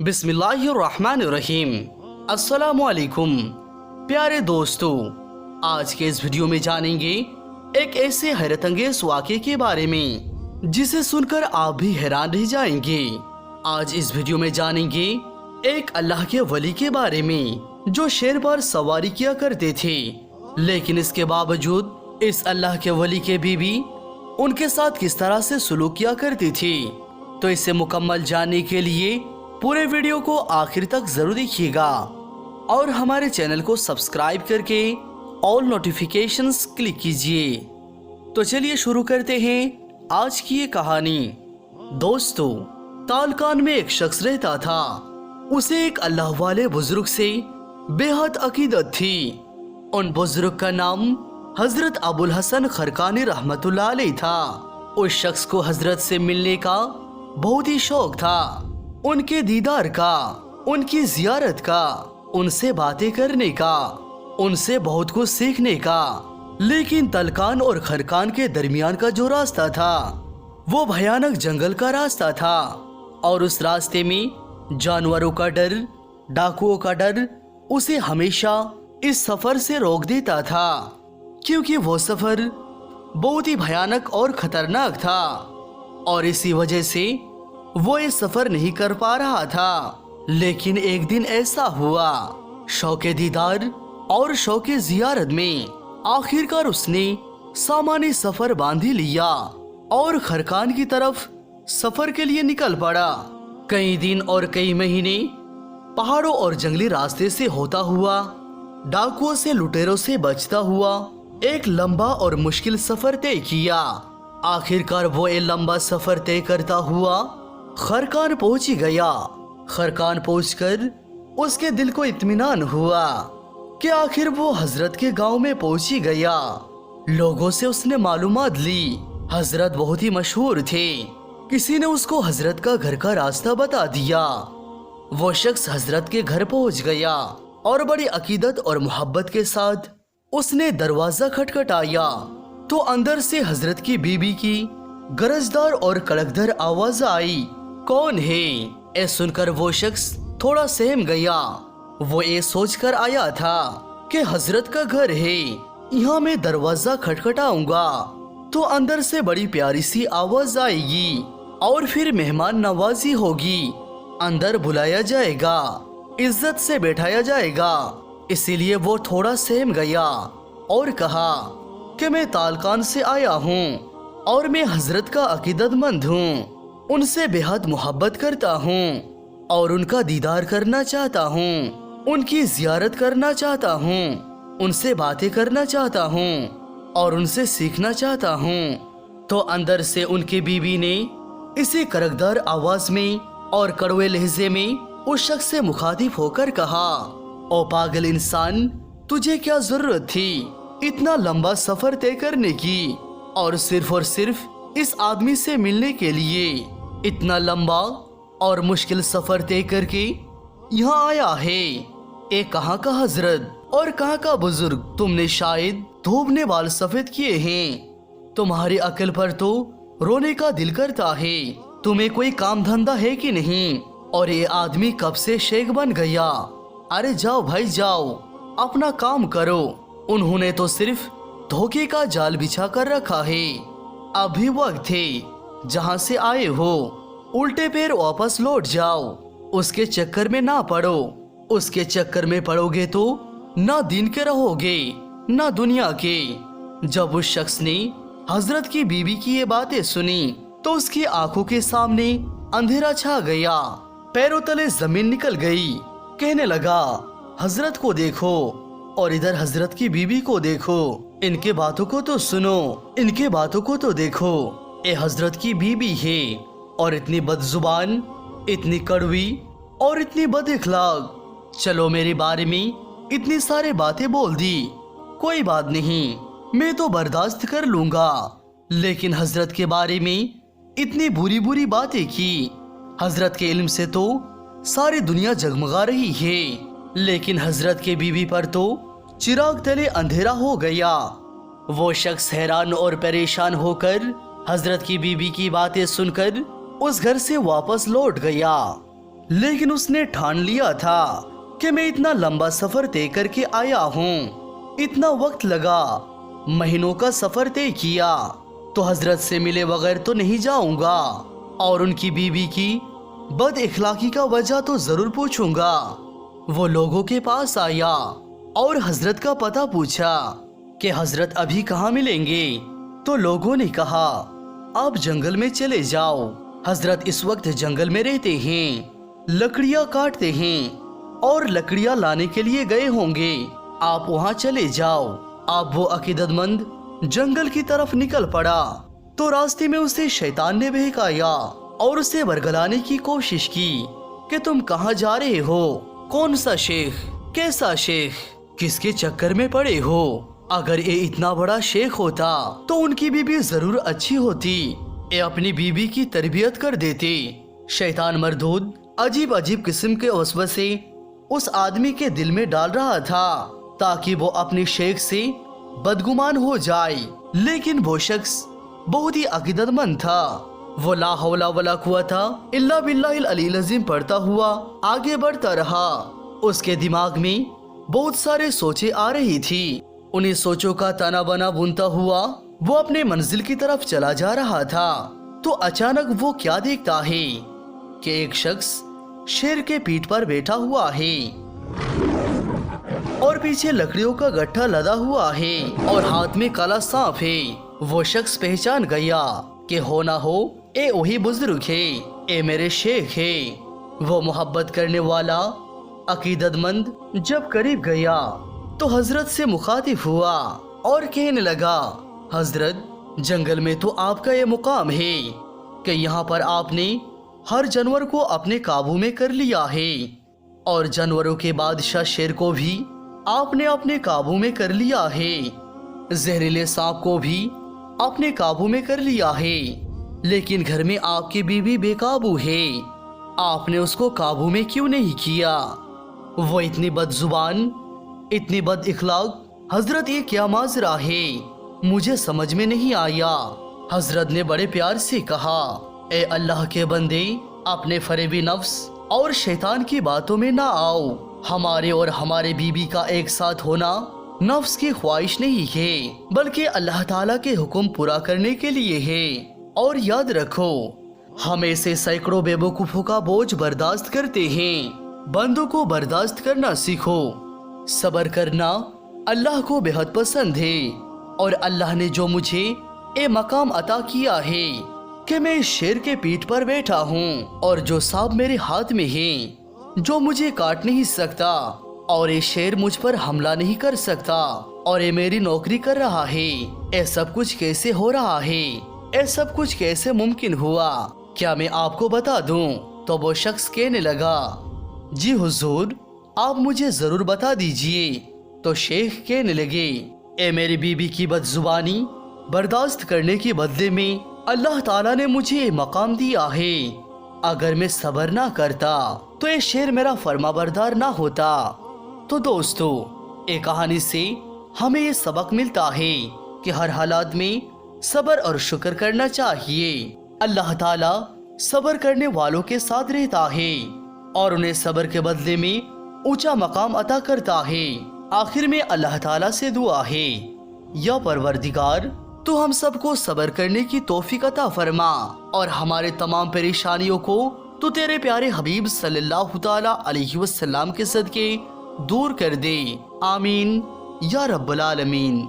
बिस्मिल्लाहिर्रहमानिर्रहीम। अस्सलामुअलैकुम प्यारे दोस्तों, आज के इस वीडियो में जानेंगे एक ऐसे हैरत अंगेज वाक़े के बारे में जिसे सुनकर आप भी हैरान रह जाएंगे। आज इस वीडियो में जानेंगे एक अल्लाह के वली के बारे में जो शेर पर सवारी किया करते थे, लेकिन इसके बावजूद इस अल्लाह के वली के बीवी उनके साथ किस तरह से सलूक किया करती थी। तो इसे मुकम्मल जानने के लिए पूरे वीडियो को आखिर तक जरूर देखिएगा और हमारे चैनल को सब्सक्राइब करके ऑल नोटिफिकेशंस क्लिक कीजिए। तो चलिए शुरू करते हैं आज की ये कहानी। दोस्तों, तालकान में एक शख्स रहता था। उसे एक अल्लाह वाले बुजुर्ग से बेहद अकीदत थी। उन बुजुर्ग का नाम हजरत अबुल हसन खरकानी रहमतुल्लाह अलैह था। उस शख्स को हजरत से मिलने का बहुत ही शौक था, उनके दीदार का, उनकी जियारत का, उनसे बातें करने का, उनसे बहुत कुछ सीखने का। लेकिन तलकान और खरकान के दरमियान का जो रास्ता था वो भयानक जंगल का रास्ता था और उस रास्ते में जानवरों का डर, डाकुओं का डर उसे हमेशा इस सफर से रोक देता था, क्योंकि वो सफर बहुत ही भयानक और खतरनाक था और इसी वजह से वो ये सफर नहीं कर पा रहा था। लेकिन एक दिन ऐसा हुआ, शौके दीदार और शौके जियारत में आखिरकार उसने सामान्य सफर बांध ही लिया और खरकान की तरफ सफर के लिए निकल पड़ा। कई दिन और कई महीने पहाड़ों और जंगली रास्ते से होता हुआ, डाकुओं से लुटेरों से बचता हुआ एक लंबा और मुश्किल सफर तय किया। आखिरकार वो ये लंबा सफर तय करता हुआ खरकान पहुंच गया। खरकान पहुंचकर उसके दिल को इत्मीनान हुआ कि आखिर वो हजरत के गांव में पहुंच ही गया। लोगों से उसने मालूमात ली। हजरत बहुत ही मशहूर थे। किसी ने उसको हजरत का घर का रास्ता बता दिया। वो शख्स हजरत के घर पहुंच गया और बड़ी अकीदत और मोहब्बत के साथ उसने दरवाजा खटखटाया तो अंदर से हजरत की बीबी की गरजदार और कड़कदार आवाज आई, कौन है? ये सुनकर वो शख्स थोड़ा सहम गया। वो ये सोचकर आया था कि हजरत का घर है, यहाँ मैं दरवाजा खटखटाऊंगा तो अंदर से बड़ी प्यारी सी आवाज आएगी और फिर मेहमान नवाजी होगी, अंदर बुलाया जाएगा, इज्जत से बैठाया जाएगा। इसीलिए वो थोड़ा सहम गया और कहा कि मैं तालकान से आया हूँ और मैं हजरत का अकीदतमंद हूँ, उनसे बेहद मोहब्बत करता हूँ और उनका दीदार करना चाहता हूँ, उनकी जियारत करना चाहता हूँ, उनसे बातें करना चाहता हूँ और उनसे सीखना चाहता हूँ। तो अंदर से उनकी बीवी ने इसी करकदार आवाज में और कड़वे लहजे में उस शख्स से मुखातिब होकर कहा, ओ पागल इंसान, तुझे क्या जरूरत थी इतना लंबा सफर तय करने की और सिर्फ इस आदमी से मिलने के लिए इतना लंबा और मुश्किल सफर तय करके यहाँ आया है। ए कहाँ का हजरत और कहाँ का बुजुर्ग, तुमने शायद धूप ने बाल सफेद किए हैं। तुम्हारी अकल पर तो रोने का दिल करता है। तुम्हें कोई काम धंधा है कि नहीं? और ये आदमी कब से शेख बन गया? अरे जाओ भाई जाओ, अपना काम करो। उन्होंने तो सिर्फ धोखे का जाल बिछा कर रखा है। अभी वक्त है, जहाँ से आए हो उल्टे पैर वापस लौट जाओ। उसके चक्कर में ना पड़ो। उसके चक्कर में पड़ोगे तो ना दिन के रहोगे ना दुनिया के। जब उस शख्स ने हजरत की बीवी की ये बातें सुनी तो उसकी आंखों के सामने अंधेरा छा गया, पैरों तले जमीन निकल गई। कहने लगा, हजरत को देखो और इधर हजरत की बीवी को देखो, इनके बातों को तो सुनो, इनके बातों को तो देखो। ये हजरत की बीवी है और इतनी बदजुबान, इतनी कड़वी और इतनी बदअखलाक। चलो मेरे बारे में इतनी सारी बातें बोल दी, कोई बात नहीं, मैं तो बर्दाश्त कर लूंगा। लेकिन हजरत के बारे में इतनी बुरी बुरी बातें की। हजरत के इल्म से तो सारी दुनिया जगमगा रही है, लेकिन हजरत के बीवी पर तो चिराग तले अंधेरा हो गया। वो शख्स हैरान और परेशान होकर हजरत की बीवी की बातें सुनकर उस घर से वापस लौट गया। लेकिन उसने ठान लिया था कि मैं इतना लंबा सफर तय करके आया हूँ, इतना वक्त लगा, महीनों का सफर तय किया, तो हजरत से मिले बगैर तो नहीं जाऊंगा और उनकी बीवी की बद इखलाकी का वजह तो जरूर पूछूंगा। वो लोगों के पास आया और हजरत का पता पूछा कि हजरत अभी कहाँ मिलेंगे। तो लोगों ने कहा आप जंगल में चले जाओ, हजरत इस वक्त जंगल में रहते हैं, लकड़ियाँ काटते हैं और लकड़ियाँ लाने के लिए गए होंगे, आप वहाँ चले जाओ। अब वो अकीदतमंद जंगल की तरफ निकल पड़ा तो रास्ते में उसे शैतान ने बहकाया और उसे बरगलाने की कोशिश की कि तुम कहाँ जा रहे हो, कौन सा शेख, कैसा शेख, किसके चक्कर में पड़े हो। अगर ये इतना बड़ा शेख होता तो उनकी बीबी जरूर अच्छी होती, ये अपनी बीबी की तरबियत कर देते। शैतान मरदूद अजीब अजीब किस्म के वसवसे उस आदमी के दिल में डाल रहा था ताकि वो अपने शेख से बदगुमान हो जाए, लेकिन वो शख्स बहुत ही अकीदतमंद था। वो ला हौला वला कुव्वता इल्ला बिल्लाहिल अलील अज़ीम पढ़ता हुआ आगे बढ़ता रहा। उसके दिमाग में बहुत सारे सोचें आ रही थी। उन्हीं सोचों का ताना बाना बुनता हुआ वो अपने मंजिल की तरफ चला जा रहा था तो अचानक वो क्या देखता है कि एक शख्स शेर के पीठ पर बैठा हुआ है और पीछे लकड़ियों का गट्ठा लदा हुआ है और हाथ में काला सांप है। वो शख्स पहचान गया कि हो ना हो ए वही बुजुर्ग है, ए मेरे शेख है। वो मोहब्बत करने वाला अकीदतमंद जब करीब गया तो हजरत से मुखातिब हुआ और कहने लगा हजरत, जंगल में तो आपका ये मुकाम है कि यहाँ पर आपने हर जानवर को अपने काबू में कर लिया है और जानवरों के बादशाह शेर को भी आपने अपने काबू में कर लिया है, जहरीले सांप को भी अपने काबू में कर लिया है, लेकिन घर में आपकी बीवी बेकाबू है, आपने उसको काबू में क्यों नहीं किया। वो इतनी बदजुबान, इतनी बद इखलाक, हजरत ये क्या माजरा है, मुझे समझ में नहीं आया। हजरत ने बड़े प्यार से कहा ए अल्लाह के बंदे, अपने फरेबी नफ्स और शैतान की बातों में ना आओ। हमारे और हमारे बीबी का एक साथ होना नफ्स की ख्वाहिश नहीं है बल्कि अल्लाह ताला के हुक्म पूरा करने के लिए है। और याद रखो, हम ऐसे सैकड़ों बेवकूफों का बोझ बर्दाश्त करते हैं, बंदों को बर्दाश्त करना सीखो। सब्र करना अल्लाह को बेहद पसंद है और अल्लाह ने जो मुझे ये मकाम अता किया है कि मैं इस शेर के पीठ पर बैठा हूँ और जो सांप मेरे हाथ में है जो मुझे काट नहीं सकता और ये शेर मुझ पर हमला नहीं कर सकता और ये मेरी नौकरी कर रहा है, ये सब कुछ कैसे हो रहा है, ये सब कुछ कैसे मुमकिन हुआ, क्या मैं आपको बता दूं। तो वो शख्स कहने लगा जी हुजूर, आप मुझे जरूर बता दीजिए। तो शेख कहने लगे ए मेरी बीबी की बदजुबानी बर्दाश्त करने के बदले में अल्लाह ताला ने मुझे ये मकाम दिया है। अगर मैं सब्र ना करता तो ये शेर मेरा फरमाबरदार ना होता। तो दोस्तों, एक कहानी से हमें ये सबक मिलता है कि हर हालात में सब्र और शुक्र करना चाहिए। अल्लाह ताला सब्र करने वालों के साथ रहता है और उन्हें सब्र के बदले में ऊंचा मकाम अता करता है। आखिर में अल्लाह ताला से दुआ है, या परवरदिगार, तू हम सबको सब्र करने की तौफीक अता फरमा और हमारे तमाम परेशानियों को तू तेरे प्यारे हबीब सल्लल्लाहु ताला अलैहि वसल्लम के सदके दूर कर दे। आमीन या रब्बुल आलमीन।